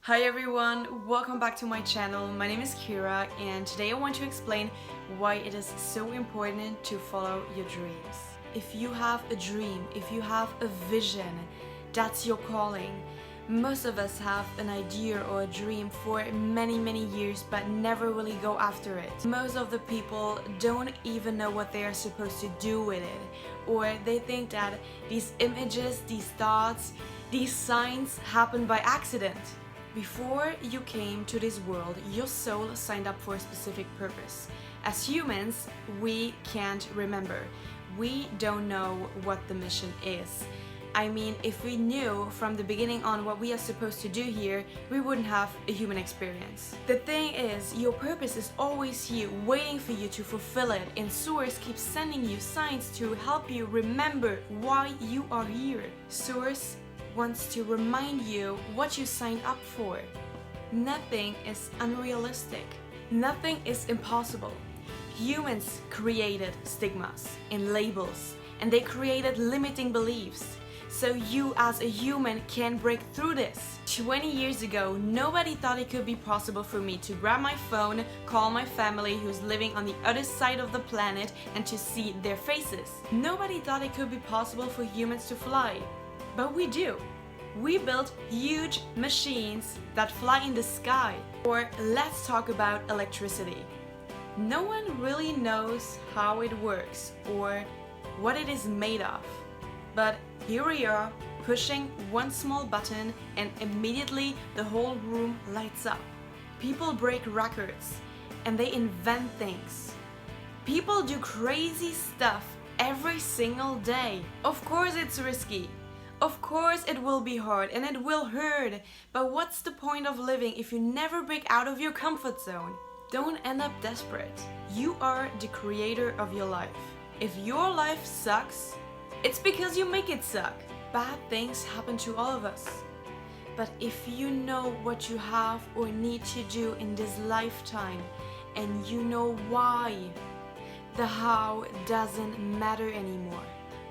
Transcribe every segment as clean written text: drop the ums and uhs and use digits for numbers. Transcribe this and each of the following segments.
Hi everyone, welcome back to my channel. My name is Kira and today I want to explain why it is so important to follow your dreams. If you have a dream, if you have a vision, that's your calling. Most of us have an idea or a dream for many years but never really go after it. Most of the people don't even know what they are supposed to do with it, or they think that these images, these thoughts, these signs happen by accident. Before you came to this world, your soul signed up for a specific purpose. As humans, we can't remember. We don't know what the mission is. I mean, if we knew from the beginning on what we are supposed to do here, we wouldn't have a human experience. The thing is, your purpose is always here, waiting for you to fulfill it, and Source keeps sending you signs to help you remember why you are here. Source wants to remind you what you signed up for. Nothing is unrealistic. Nothing is impossible. Humans created stigmas and labels, and they created limiting beliefs. So you as a human can break through this. 20 years ago, nobody thought it could be possible for me to grab my phone, call my family who's living on the other side of the planet, and to see their faces. Nobody thought it could be possible for humans to fly. But we do. We built huge machines that fly in the sky. Or let's talk about electricity. No one really knows how it works or what it is made of. But here we are, pushing one small button and immediately the whole room lights up. People break records and they invent things. People do crazy stuff every single day. Of course it's risky. Of course it will be hard and it will hurt, but what's the point of living if you never break out of your comfort zone? Don't end up desperate. You are the creator of your life. If your life sucks, it's because you make it suck. Bad things happen to all of us. But if you know what you have or need to do in this lifetime and you know why, the how doesn't matter anymore.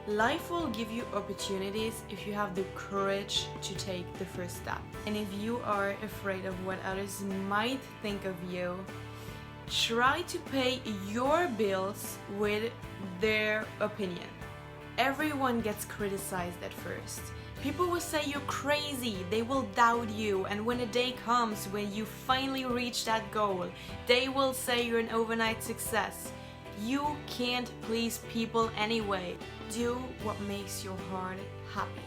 Life will give you opportunities if you have the courage to take the first step. And if you are afraid of what others might think of you, try to pay your bills with their opinion. Everyone gets criticized at first. People will say you're crazy, they will doubt you, and when a day comes when you finally reach that goal, they will say you're an overnight success. You can't please people anyway. Do what makes your heart happy.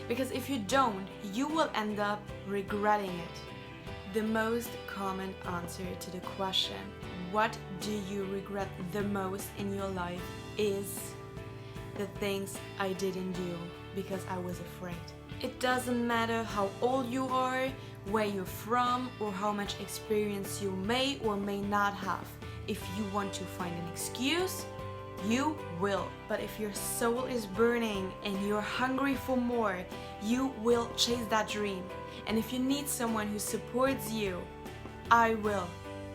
Because if you don't, you will end up regretting it. The most common answer to the question, what do you regret the most in your life, is the things I didn't do because I was afraid. It doesn't matter how old you are, where you're from, or how much experience you may or may not have. If you want to find an excuse, you will. But if your soul is burning and you're hungry for more, you will chase that dream. And if you need someone who supports you, I will.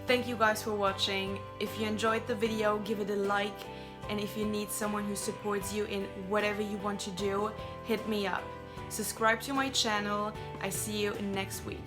Thank you guys for watching. If you enjoyed the video, give it a like. And if you need someone who supports you in whatever you want to do, hit me up. Subscribe to my channel. I see you next week.